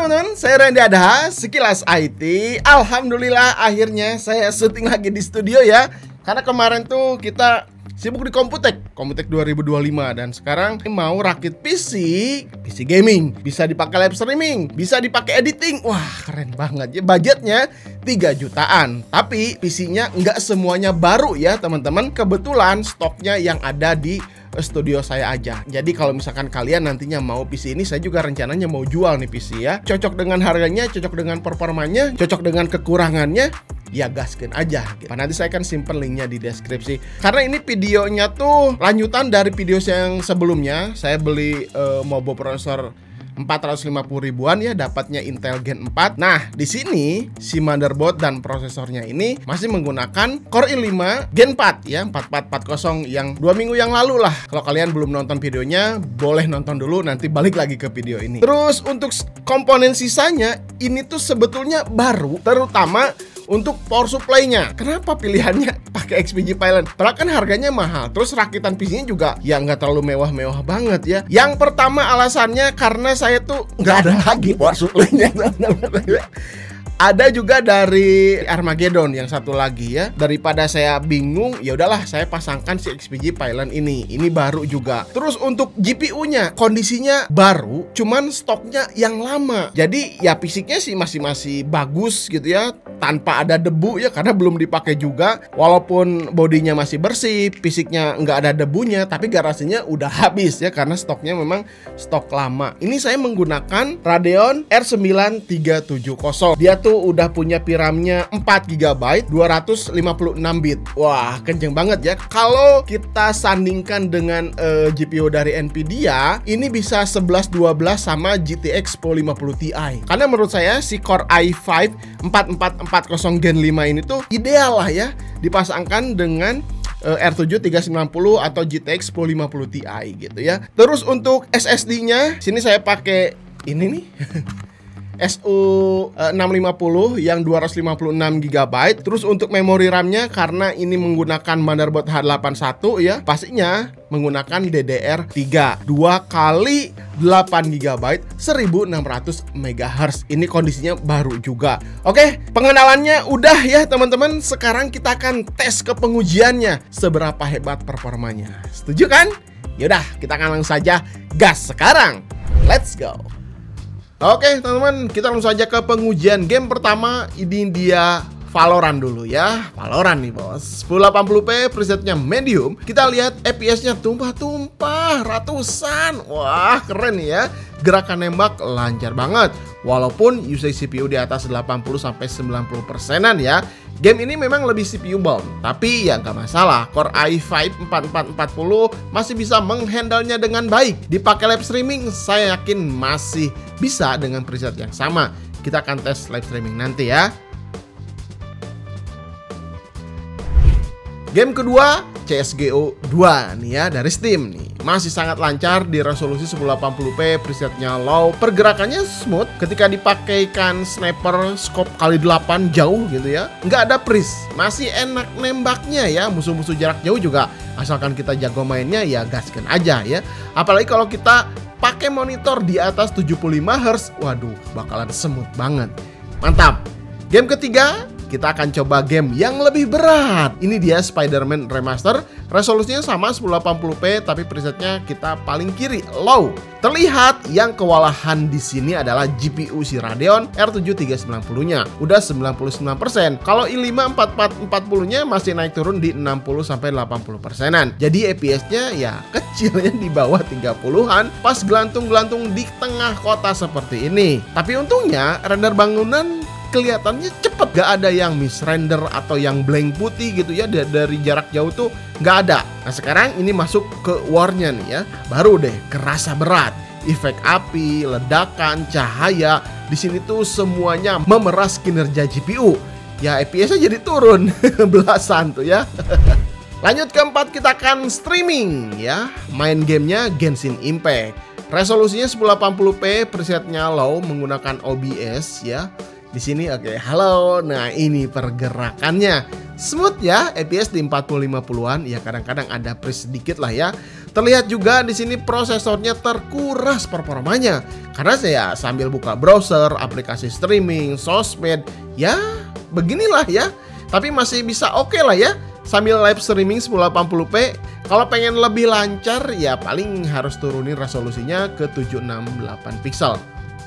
teman-teman, saya Randy Adaha, Sekilas IT. Alhamdulillah akhirnya saya syuting lagi di studio ya. Karena kemarin tuh kita sibuk di Komputek 2025 dan sekarang mau rakit PC gaming, bisa dipakai live streaming, bisa dipakai editing. Wah, keren banget ya. Budgetnya 3 jutaan. Tapi PC-nya nggak semuanya baru ya, teman-teman. Kebetulan stoknya yang ada di studio saya aja. Jadi kalau misalkan kalian nantinya mau PC ini, saya juga rencananya mau jual nih PC ya. Cocok dengan harganya, cocok dengan performanya, cocok dengan kekurangannya, ya gaskin aja gitu. Nanti saya akan simpen linknya di deskripsi. Karena ini videonya tuh lanjutan dari video yang sebelumnya. Saya beli Mobo prosesor 450 ribuan ya, dapatnya Intel Gen 4. Nah, di sini si motherboard dan prosesornya ini masih menggunakan Core i5 Gen 4 ya, 4440 yang 2 minggu yang lalu lah. Kalau kalian belum nonton videonya, boleh nonton dulu, nanti balik lagi ke video ini. Terus untuk komponen sisanya, ini tuh sebetulnya baru, terutama untuk power supply-nya. Kenapa pilihannya pakai XPG Pylon? Padahal kan harganya mahal. Terus rakitan PC-nya juga ya nggak terlalu mewah-mewah banget ya. Yang pertama alasannya karena saya tuh nggak ada lagi power supply-nya. Ada juga dari Armageddon yang satu lagi ya. Daripada saya bingung, ya udahlah saya pasangkan si XPG Pylon ini. Ini baru juga. Terus untuk GPU-nya kondisinya baru, cuman stoknya yang lama. Jadi ya fisiknya sih masih bagus gitu ya, tanpa ada debu ya, karena belum dipakai juga. Walaupun bodinya masih bersih, fisiknya nggak ada debunya, tapi garasinya udah habis ya, karena stoknya memang stok lama. Ini saya menggunakan Radeon R9 370. Dia tuh udah punya VRAM-nya 4 GB 256 bit. Wah, kenceng banget ya. Kalau kita sandingkan dengan GPU dari Nvidia, ini bisa 11-12 sama GTX 1050 Ti. Karena menurut saya si Core i5 4440 Gen 5 ini tuh ideal lah ya dipasangkan dengan R7 390 atau GTX 1050 Ti gitu ya. Terus untuk SSD-nya, sini saya pakai ini nih. SU650 yang 256 GB. Terus untuk memori RAM-nya, karena ini menggunakan motherboard H81 ya, pastinya menggunakan DDR3 2 kali 8 GB 1600 MHz. Ini kondisinya baru juga. Oke, pengenalannya udah ya teman-teman. Sekarang kita akan tes ke pengujiannya, seberapa hebat performanya. Setuju kan? Yaudah, kita akan langsung saja gas sekarang. Let's go. Oke teman-teman, kita langsung saja ke pengujian game pertama. Ini dia Valorant dulu ya. Valorant nih bos, 1080p presetnya medium. Kita lihat FPS-nya tumpah-tumpah ratusan. Wah keren ya. Gerakan nembak lancar banget. Walaupun usage CPU di atas 80-90%an ya. Game ini memang lebih CPU bound, tapi ya nggak masalah. Core i5 4440 masih bisa menghandle-nya dengan baik. Dipakai live streaming, saya yakin masih bisa dengan preset yang sama. Kita akan tes live streaming nanti ya. Game kedua CSGO 2 nih ya, dari Steam nih. Masih sangat lancar di resolusi 1080p, presetnya low, pergerakannya smooth. Ketika dipakaikan sniper scope kali 8 jauh gitu ya, nggak ada freeze, masih enak nembaknya ya. Musuh-musuh jarak jauh juga, asalkan kita jago mainnya ya gaskan aja ya. Apalagi kalau kita pakai monitor di atas 75Hz, waduh bakalan smooth banget. Mantap. Game ketiga, kita akan coba game yang lebih berat. Ini dia Spider-Man Remaster. Resolusinya sama 1080p, tapi presetnya kita paling kiri, low. Terlihat yang kewalahan di sini adalah GPU si Radeon R7 390-nya. Udah 99%. Kalau i5 4440-nya masih naik turun di 60-80%-an. Jadi FPS-nya ya kecil ya, di bawah 30-an. Pas gelantung-gelantung di tengah kota seperti ini. Tapi untungnya render bangunan kelihatannya cepet, gak ada yang misrender atau yang blank putih gitu ya, dari jarak jauh tuh gak ada. Nah sekarang ini masuk ke war-nya nih ya, baru deh kerasa berat. Efek api, ledakan, cahaya, di sini tuh semuanya memeras kinerja GPU. Ya FPS-nya jadi turun belasan tuh ya. Lanjut keempat, kita akan streaming ya, main gamenya Genshin Impact. Resolusinya 1080p, presetnya low menggunakan OBS ya. Di sini oke, halo. Nah, ini pergerakannya smooth ya, FPS di 40-50-an. Ya kadang-kadang ada freeze sedikit lah ya. Terlihat juga di sini prosesornya terkuras performanya karena saya sambil buka browser, aplikasi streaming, sosmed, ya beginilah ya. Tapi masih bisa oke lah ya. Sambil live streaming 1080p. Kalau pengen lebih lancar ya paling harus turunin resolusinya ke 768 pixel.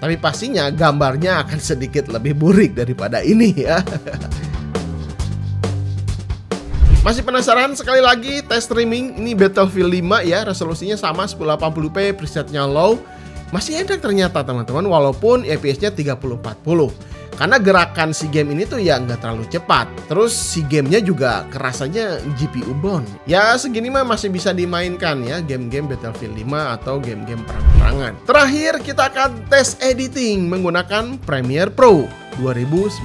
Tapi pastinya gambarnya akan sedikit lebih burik daripada ini ya. Masih penasaran? Sekali lagi tes streaming. Ini Battlefield 5 ya, resolusinya sama 1080p, presetnya low. Masih enak ternyata teman-teman, walaupun FPS-nya 3040. Karena gerakan si game ini tuh ya nggak terlalu cepat. Terus si gamenya juga kerasanya GPU bound. Ya segini mah masih bisa dimainkan ya, game-game Battlefield 5 atau game-game perang-perangan. Terakhir kita akan tes editing menggunakan Premiere Pro 2019.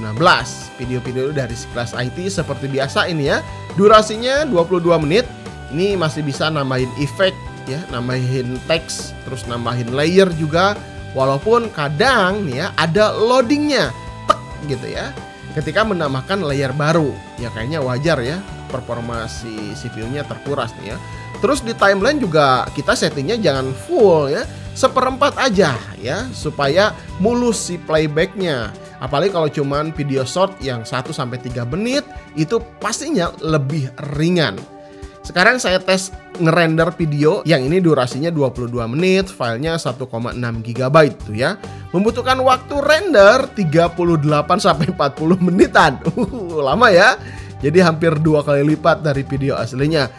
Video-video dari Sekilas IT seperti biasa ini ya. Durasinya 22 menit. Ini masih bisa nambahin efek ya, nambahin teks, terus nambahin layer juga. Walaupun kadang nih ya ada loadingnya gitu ya, ketika menambahkan layer baru ya kayaknya wajar ya, performa si CPU-nya terkuras nih ya. Terus di timeline juga kita settingnya jangan full ya, 1/4 aja ya, supaya mulus si playbacknya. Apalagi kalau cuman video short yang 1-3 menit itu pastinya lebih ringan. Sekarang saya tes ngerender video yang ini durasinya 22 menit, filenya 1,6 GB tuh ya. Membutuhkan waktu render 38-40 menitan. Lama ya. Jadi hampir 2 kali lipat dari video aslinya.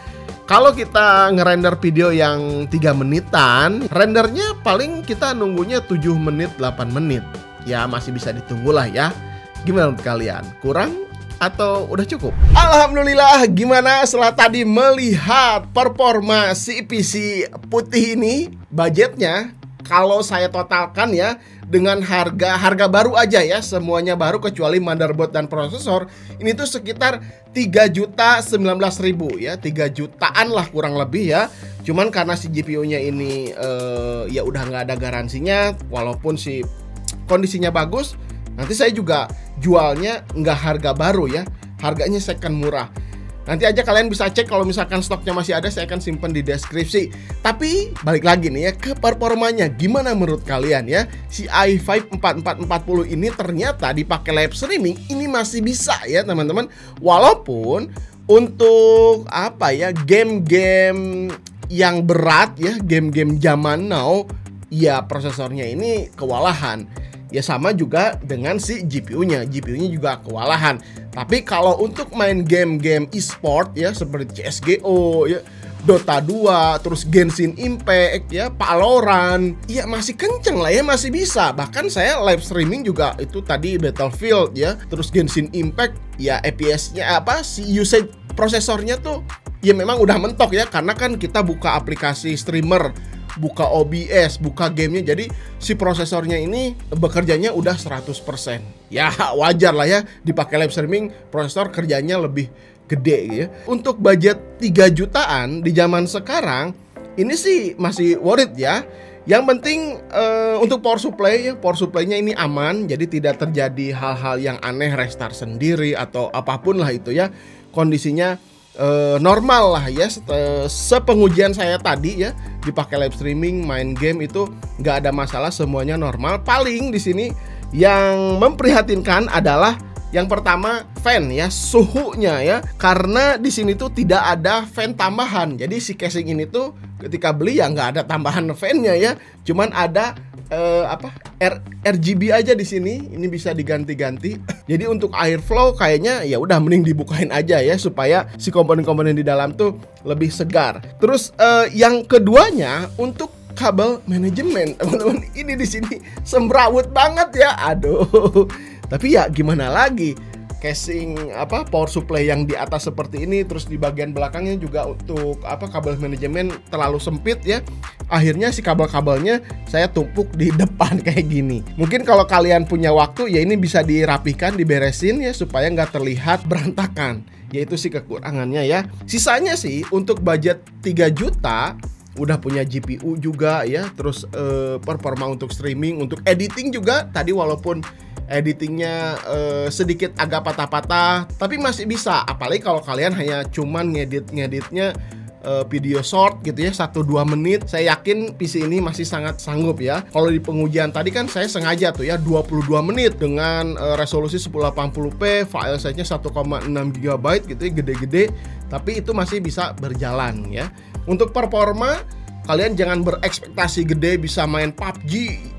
Kalau kita ngerender video yang 3 menitan, rendernya paling kita nunggunya 7 menit, 8 menit. Ya masih bisa ditunggu lah ya. Gimana menurut kalian? Kurang atau udah cukup? Alhamdulillah, gimana setelah tadi melihat performa si PC putih ini, budgetnya kalau saya totalkan ya dengan harga baru aja ya, semuanya baru kecuali motherboard dan prosesor, ini tuh sekitar 3.019.000 ya, 3 jutaan lah kurang lebih ya. Cuman karena si GPU-nya ini ya udah nggak ada garansinya, walaupun si kondisinya bagus, nanti saya juga jualnya nggak harga baru ya, harganya second murah. Nanti aja kalian bisa cek kalau misalkan stoknya masih ada, saya akan simpen di deskripsi. Tapi balik lagi nih ya ke performanya, gimana menurut kalian ya? Si i5 4440 ini ternyata dipakai live streaming ini masih bisa ya teman-teman. Walaupun untuk apa ya, game-game yang berat ya, game-game zaman now, ya prosesornya ini kewalahan. Ya sama juga dengan si GPU-nya juga kewalahan. Tapi kalau untuk main game-game e-sport ya seperti CSGO ya, Dota 2, terus Genshin Impact ya, Valorant, ya masih kenceng lah ya, masih bisa. Bahkan saya live streaming juga itu tadi Battlefield ya, terus Genshin Impact ya, FPS-nya apa si usage prosesornya tuh ya memang udah mentok ya, karena kan kita buka aplikasi streamer, buka OBS, buka gamenya, jadi si prosesornya ini bekerjanya udah 100%. Ya wajar lah ya, dipakai live streaming prosesor kerjanya lebih gede ya. Untuk budget 3 jutaan di zaman sekarang ini sih masih worth it ya. Yang penting untuk power supply ya, power supply-nya ini aman, jadi tidak terjadi hal-hal yang aneh, restart sendiri atau apapun lah itu ya. Kondisinya normal lah ya. Sepengujian saya tadi ya, dipakai live streaming, main game itu nggak ada masalah, semuanya normal. Paling di sini yang memprihatinkan adalah yang pertama fan ya, suhunya ya, karena di sini tuh tidak ada fan tambahan. Jadi si casing ini tuh ketika beli ya nggak ada tambahan fan-nya ya, cuman ada RGB aja di sini. Ini bisa diganti-ganti. Jadi untuk airflow kayaknya ya udah mending dibukain aja ya, supaya si komponen-komponen di dalam tuh lebih segar. Terus yang keduanya untuk kabel manajemen, teman-teman. Ini di sini semrawut banget ya. Aduh. Tapi ya gimana lagi? Casing power supply yang di atas seperti ini, terus di bagian belakangnya juga untuk kabel manajemen terlalu sempit ya. Akhirnya si kabel-kabelnya saya tumpuk di depan kayak gini. Mungkin kalau kalian punya waktu ya ini bisa dirapikan, diberesin ya, supaya nggak terlihat berantakan. Yaitu sih kekurangannya ya. Sisanya sih untuk budget 3 juta udah punya GPU juga ya, terus performa untuk streaming, untuk editing juga tadi walaupun editingnya sedikit agak patah-patah, tapi masih bisa. Apalagi kalau kalian hanya cuman ngeditnya video short gitu ya, 1-2 menit. Saya yakin PC ini masih sangat sanggup ya. Kalau di pengujian tadi kan saya sengaja tuh ya 22 menit dengan resolusi 1080p, file size-nya 1,6 GB gitu ya, gede-gede, tapi itu masih bisa berjalan ya. Untuk performa, kalian jangan berekspektasi gede bisa main PUBG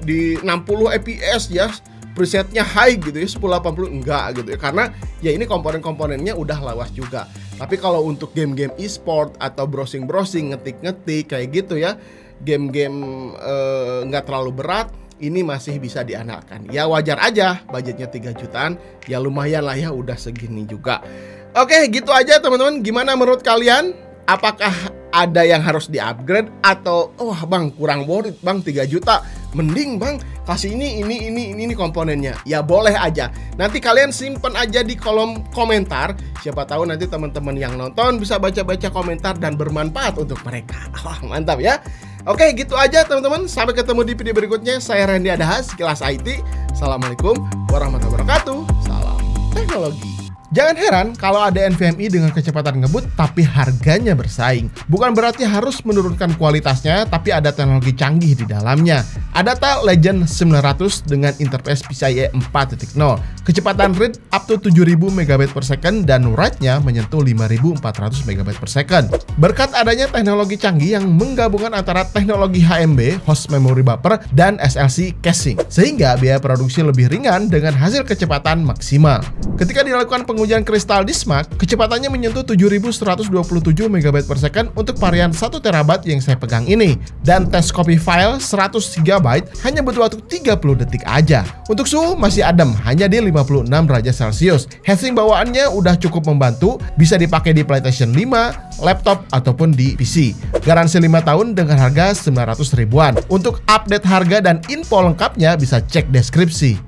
di 60 fps ya, presetnya high gitu ya, 1080, enggak gitu ya, karena ya ini komponen-komponennya udah lawas juga. Tapi kalau untuk game-game e-sport atau browsing-browsing, ngetik-ngetik kayak gitu ya, game-game nggak terlalu berat, ini masih bisa diandalkan. Ya wajar aja, budgetnya 3 jutaan, ya lumayan lah ya, udah segini juga. Oke, gitu aja teman-teman. Gimana menurut kalian? Apakah ada yang harus di-upgrade atau wah bang kurang worth it bang, 3 juta mending bang kasih ini komponennya? Ya boleh aja, nanti kalian simpen aja di kolom komentar, siapa tahu nanti teman-teman yang nonton bisa baca-baca komentar dan bermanfaat untuk mereka. Wah mantap ya. Oke gitu aja teman-teman, sampai ketemu di video berikutnya. Saya Randy Adahas, Sekilas IT. Assalamualaikum warahmatullahi wabarakatuh. Salam teknologi. Jangan heran kalau ada NVMe dengan kecepatan ngebut tapi harganya bersaing. Bukan berarti harus menurunkan kualitasnya, tapi ada teknologi canggih di dalamnya. Adata Legend 900 dengan interface PCIe 4.0. Kecepatan read up to 7000 MB/s dan write-nya menyentuh 5400 MB/s. Berkat adanya teknologi canggih yang menggabungkan antara teknologi HMB, host memory buffer, dan SLC caching, sehingga biaya produksi lebih ringan dengan hasil kecepatan maksimal. Ketika dilakukan pengujian kristal di SMART, kecepatannya menyentuh 7127 MB/s untuk varian 1 TB yang saya pegang ini, dan tes copy file 100 GB hanya butuh waktu 30 detik aja. Untuk suhu masih adem, hanya di 56 derajat Celcius. Heatsink bawaannya udah cukup membantu, bisa dipakai di PlayStation 5, laptop, ataupun di PC. Garansi 5 tahun dengan harga 900 ribuan. Untuk update harga dan info lengkapnya bisa cek deskripsi.